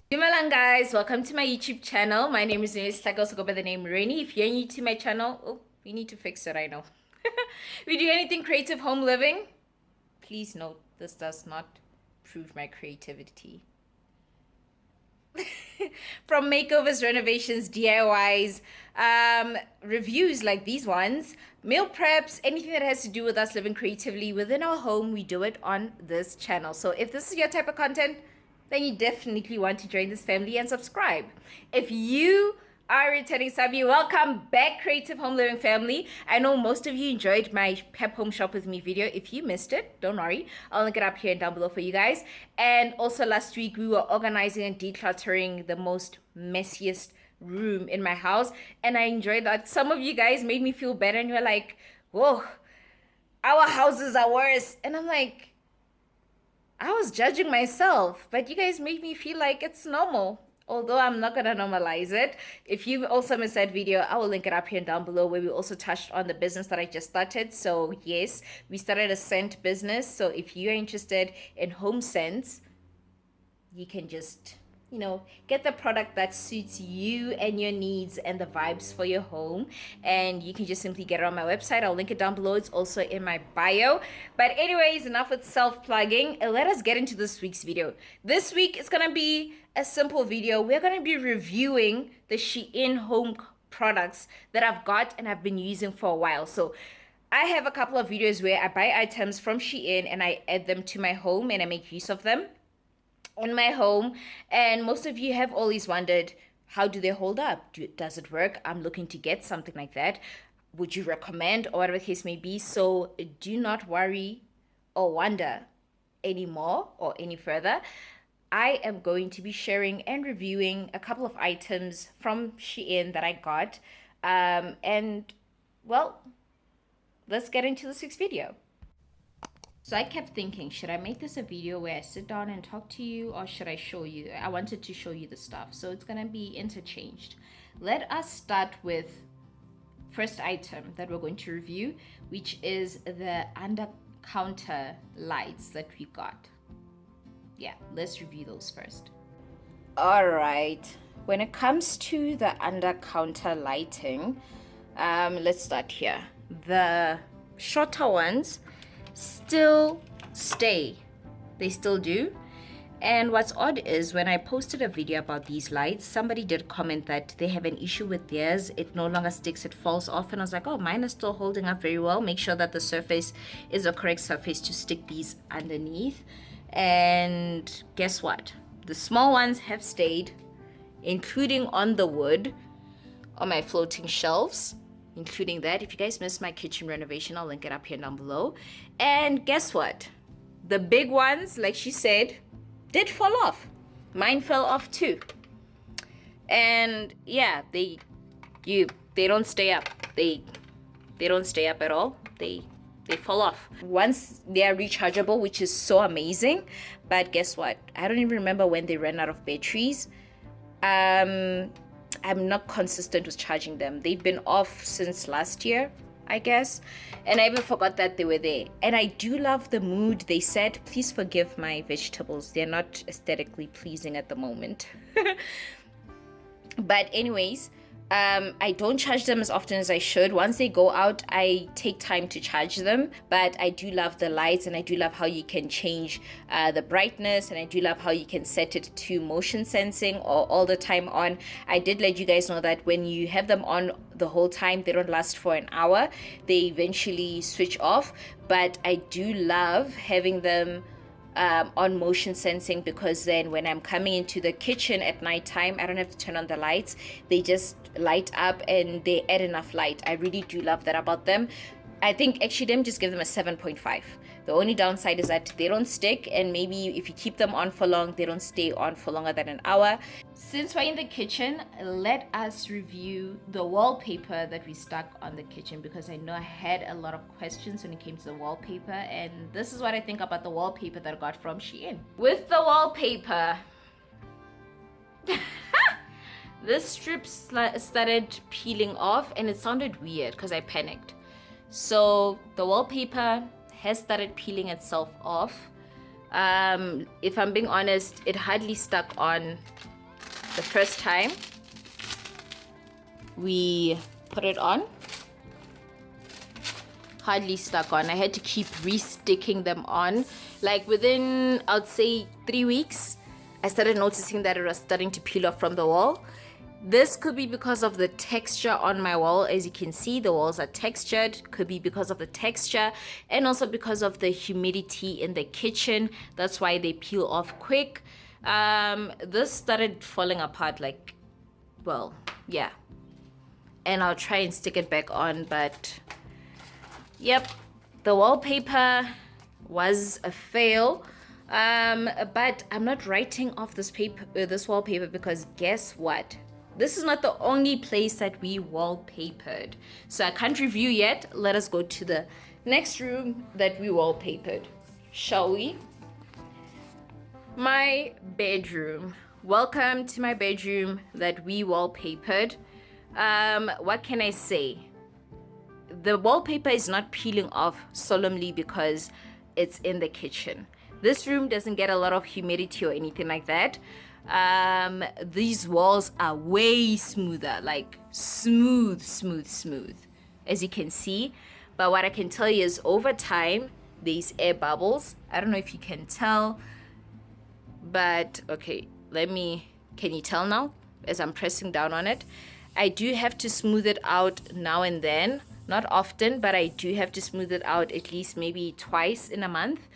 Dumelang guys, welcome to my YouTube channel. My name is Sehlake, also go by the name Rainy. If you're new to my channel, oh, we need to fix it, I know. We do anything creative home living. Please note, this does not prove my creativity. From makeovers, renovations, DIYs, reviews like these ones, meal preps, anything that has to do with us living creatively within our home, we do it on this channel. So if this is your type of content, then you definitely want to join this family and subscribe. If you are returning subby, welcome back, creative home living family. I know most of you enjoyed my pep home shop with me video. If you missed it, don't worry, I'll link it up here and down below for you guys. And also last week we were organizing and decluttering the most messiest room in my house, and I enjoyed that. Some of you guys made me feel better and you're like, whoa, our houses are worse. And I'm like, I was judging myself, but you guys made me feel like it's normal. Although I'm not going to normalize it. If you also missed that video, I will link it up here and down below, where we also touched on the business that I just started. So yes, we started a scent business. So if you're interested in home scents, you can just, get the product that suits you and your needs and the vibes for your home. And you can just simply get it on my website. I'll link it down below. It's also in my bio. But anyways, enough with self-plugging. Let us get into this week's video. This week is going to be a simple video. We're going to be reviewing the Shein home products that I've got and I've been using for a while. So I have a couple of videos where I buy items from Shein and I add them to my home and I make use of them in my home. And most of you have always wondered, how do they hold up? Does it work? I'm looking to get something like that. Would you recommend, or whatever the case may be? So do not worry or wonder anymore or any further. I am going to be sharing and reviewing a couple of items from Shein that I got. And well, let's get into this week's video. So I kept thinking, should I make this a video where I sit down and talk to you, or should I show you? I wanted to show you the stuff, so it's gonna be interchanged. Let us start with first item that we're going to review, which is the under counter lights that we got. Yeah, let's review those first. All right, when it comes to the under counter lighting, let's start here. The shorter ones still stay. They still do. And what's odd is when I posted a video about these lights, somebody did comment that they have an issue with theirs. It no longer sticks, it falls off. And I was like, oh, mine is still holding up very well. Make sure that the surface is a correct surface to stick these underneath. And guess what? The small ones have stayed, including on the wood on my floating shelves. Including that. If you guys missed my kitchen renovation, I'll link it up here down below. And guess what? The big ones, like she said, did fall off. Mine fell off too. And yeah, they don't stay up. They don't stay up at all. They fall off. Once they are rechargeable, which is so amazing. But guess what? I don't even remember when they ran out of batteries. I'm not consistent with charging them. They've been off since last year, I guess. And I even forgot that they were there. And I do love the mood they set. Please forgive my vegetables. They're not aesthetically pleasing at the moment. But anyways, I don't charge them as often as I should. Once they go out, I take time to charge them. But I do love the lights, and I do love how you can change the brightness, and I do love how you can set it to motion sensing or all the time on. I did let you guys know that when you have them on the whole time, they don't last for an hour. They eventually switch off. But I do love having them on motion sensing, because then when I'm coming into the kitchen at nighttime, I don't have to turn on the lights. They just light up and they add enough light. I really do love that about them. I think actually them just give them a 7.5. The only downside is that they don't stick, and maybe if you keep them on for long, they don't stay on for longer than an hour. Since we're in the kitchen, let us review the wallpaper that we stuck on the kitchen, because I know I had a lot of questions when it came to the wallpaper, and this is what I think about the wallpaper that I got from Shein. With the wallpaper, this strip started peeling off, and it sounded weird because I panicked. So the wallpaper has started peeling itself off. If I'm being honest, it hardly stuck on the first time we put it on, hardly stuck on. I had to keep re-sticking them on. Like within, I'd say 3 weeks, I started noticing that it was starting to peel off from the wall. This could be because of the texture on my wall. As you can see, the walls are textured. Could be because of the texture and also because of the humidity in the kitchen. That's why they peel off quick. This started falling apart, like, well, yeah. And I'll try and stick it back on, but yep, the wallpaper was a fail. But I'm not writing off this wallpaper, because guess what? This is not the only place that we wallpapered. So I can't review yet. Let us go to the next room that we wallpapered, shall we? My bedroom. Welcome to my bedroom that we wallpapered. What can I say? The wallpaper is not peeling off solemnly because it's in the kitchen. This room doesn't get a lot of humidity or anything like that. These walls are way smoother, like smooth, as you can see. But what I can tell you is over time, these air bubbles. I don't know if you can tell, but okay, can you tell now as I'm pressing down on it? I do have to smooth it out now and then, not often, but I do have to smooth it out at least maybe twice in a month.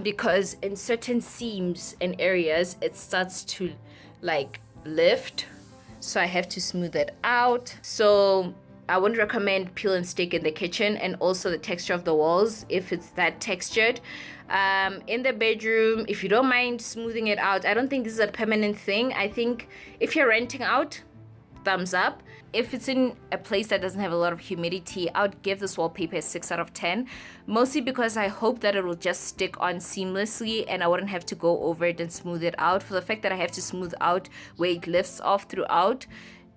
Because in certain seams and areas it starts to like lift, so I have to smooth it out. So I wouldn't recommend peel and stick in the kitchen, and also the texture of the walls if it's that textured. In the bedroom, if you don't mind smoothing it out, I don't think this is a permanent thing. I think if you're renting out, thumbs up. If it's in a place that doesn't have a lot of humidity, I would give this wallpaper a 6 out of 10. Mostly because I hope that it will just stick on seamlessly and I wouldn't have to go over it and smooth it out. For the fact that I have to smooth out where it lifts off throughout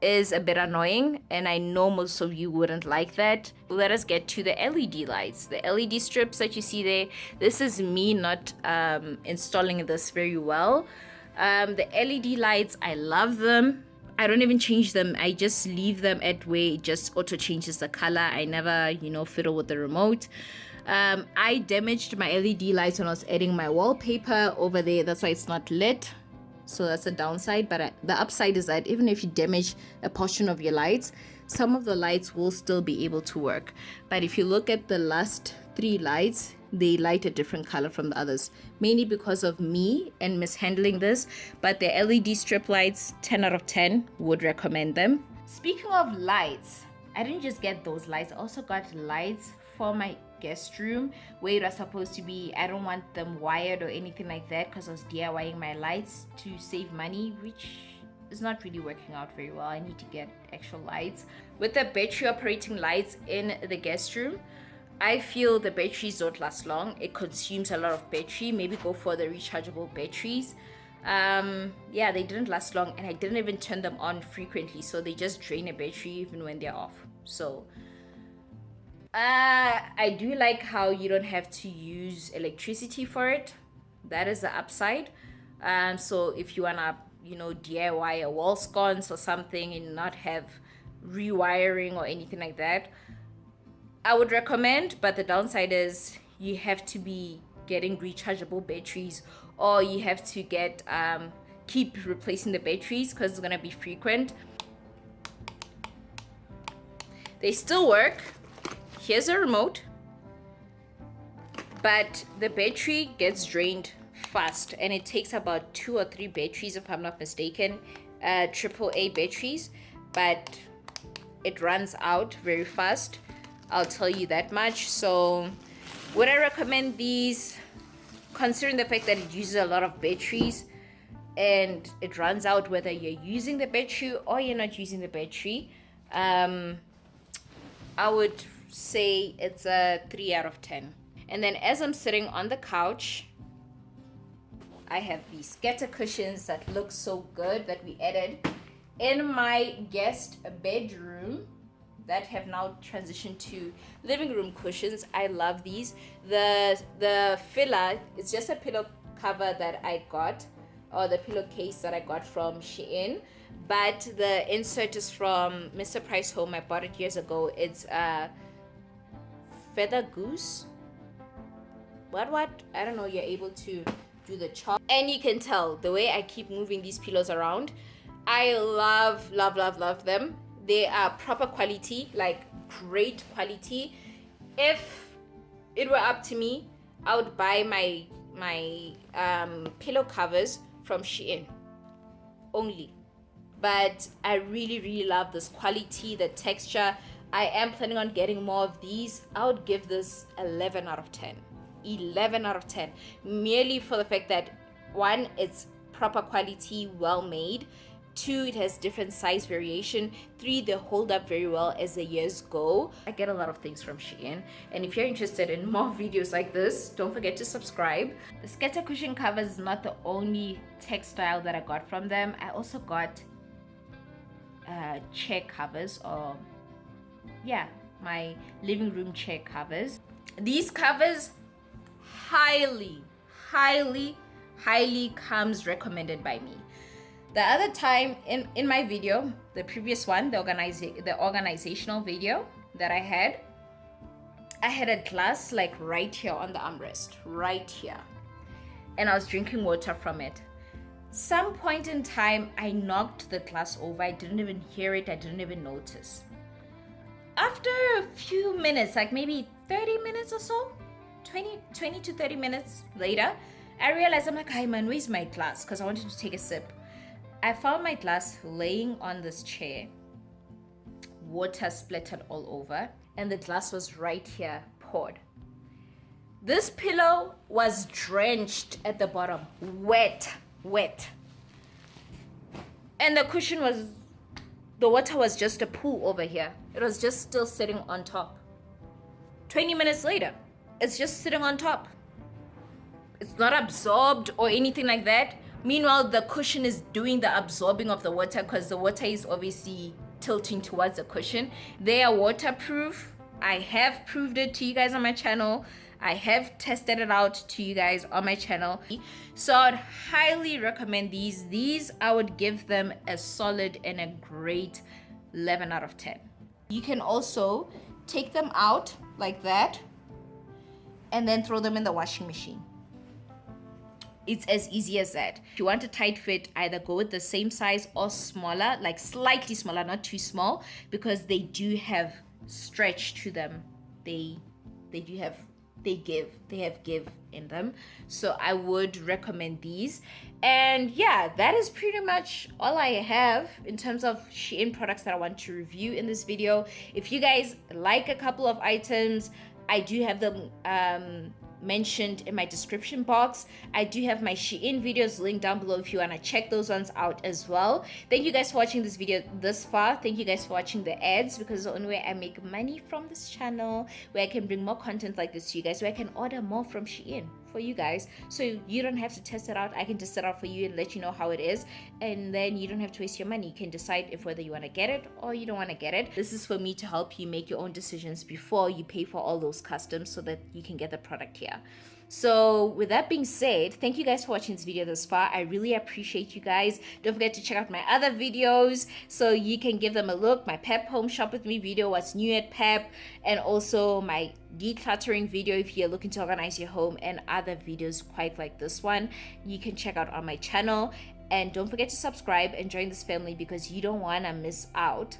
is a bit annoying, and I know most of you wouldn't like that. Let us get to the LED lights. The LED strips that you see there, this is me not installing this very well. The LED lights, I love them. I don't even change them. I just leave them at where it just auto changes the color. I never, fiddle with the remote. I damaged my LED lights when I was adding my wallpaper over there. That's why it's not lit. So that's a downside. But the upside is that even if you damage a portion of your lights, some of the lights will still be able to work. But if you look at the last 3 lights, they light a different color from the others, mainly because of me and mishandling this. But the LED strip lights, 10 out of 10, would recommend them. Speaking of lights, I didn't just get those lights, I also got lights for my guest room where it was supposed to be. I don't want them wired or anything like that because I was DIYing my lights to save money, which is not really working out very well. I need to get actual lights. With the battery operating lights in the guest room, I feel the batteries don't last long. It consumes a lot of battery. Maybe go for the rechargeable batteries. Yeah, they didn't last long, and I didn't even turn them on frequently, so they just drain a battery even when they're off. So I do like how you don't have to use electricity for it. That is the upside. So if you wanna DIY a wall sconce or something and not have rewiring or anything like that, I would recommend. But the downside is you have to be getting rechargeable batteries, or you have to get keep replacing the batteries because it's gonna be frequent. They still work. Here's a remote, but the battery gets drained fast, and it takes about 2 or 3 batteries if I'm not mistaken, AAA batteries, but it runs out very fast. I'll tell you that much. So would I recommend these? Considering the fact that it uses a lot of batteries and it runs out whether you're using the battery or you're not using the battery, I would say it's a 3 out of 10. And then as I'm sitting on the couch, I have these scatter cushions that look so good that we added in my guest bedroom that have now transitioned to living room cushions. I love these. The filler, it's just a pillow cover that I got or the pillowcase that I got from Shein, but the insert is from Mr. Price Home. I bought it years ago. It's a feather goose. What? I don't know. You're able to do the chop, and you can tell the way I keep moving these pillows around. I love them. They are proper quality, like great quality. If it were up to me, I would buy my pillow covers from Shein only. But I really love this quality, the texture. I am planning on getting more of these. I would give this 11 out of 10. 11 out of 10, merely for the fact that, one, it's proper quality, well made. 2, it has different size variation. 3, they hold up very well as the years go. I get a lot of things from Shein, and if you're interested in more videos like this, don't forget to subscribe. The scatter cushion cover is not the only textile that I got from them. I also got chair covers, or my living room chair covers. These covers highly comes recommended by me. The other time in my video, the previous one, the organizational video that I had a glass like right here on the armrest, right here, and I was drinking water from it. Some point in time, I knocked the glass over. I didn't even hear it. I didn't even notice. After a few minutes, like maybe 30 minutes or so, 20 to 30 minutes later, I realized, I'm like, hi man, where's my glass? Because I wanted to take a sip. I found my glass laying on this chair, water splattered all over, and the glass was right here, poured. This pillow was drenched at the bottom, wet. And the cushion the water was just a pool over here. It was just still sitting on top. 20 minutes later, it's just sitting on top. It's not absorbed or anything like that. Meanwhile, the cushion is doing the absorbing of the water, because the water is obviously tilting towards the cushion. They are waterproof. I have proved it to you guys on my channel. I have tested it out to you guys on my channel. So I'd highly recommend these. These, I would give them a solid and a great 11 out of 10. You can also take them out like that and then throw them in the washing machine. It's as easy as that. If you want a tight fit, either go with the same size or smaller, like slightly smaller, not too small, because they do have stretch to them. They have give in them. So I would recommend these. And yeah, that is pretty much all I have in terms of Shein products that I want to review in this video. If you guys like a couple of items, I do have them mentioned in my description box. I do have my Shein videos linked down below if you want to check those ones out as well. Thank you guys for watching this video this far. Thank you guys for watching the ads, because the only way I make money from this channel, where I can bring more content like this to you guys, where I can order more from Shein for you guys, so you don't have to test it out. I can test it out for you and let you know how it is, and then you don't have to waste your money. You can decide if whether you want to get it or you don't want to get it. This is for me to help you make your own decisions before you pay for all those customs, so that you can get the product here. So with that being said, thank you guys for watching this video this far. I really appreciate you guys. Don't forget to check out my other videos so you can give them a look. My Pep Home Shop With Me video, what's new at Pep, and also my decluttering video if you're looking to organize your home, and other videos quite like this one you can check out on my channel. And don't forget to subscribe and join this family, because you don't want to miss out.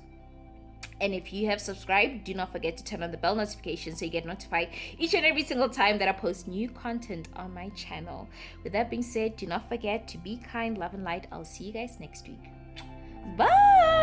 And if you have subscribed, do not forget to turn on the bell notification so you get notified each and every single time that I post new content on my channel. With that being said, do not forget to be kind, love, and light. I'll see you guys next week. Bye!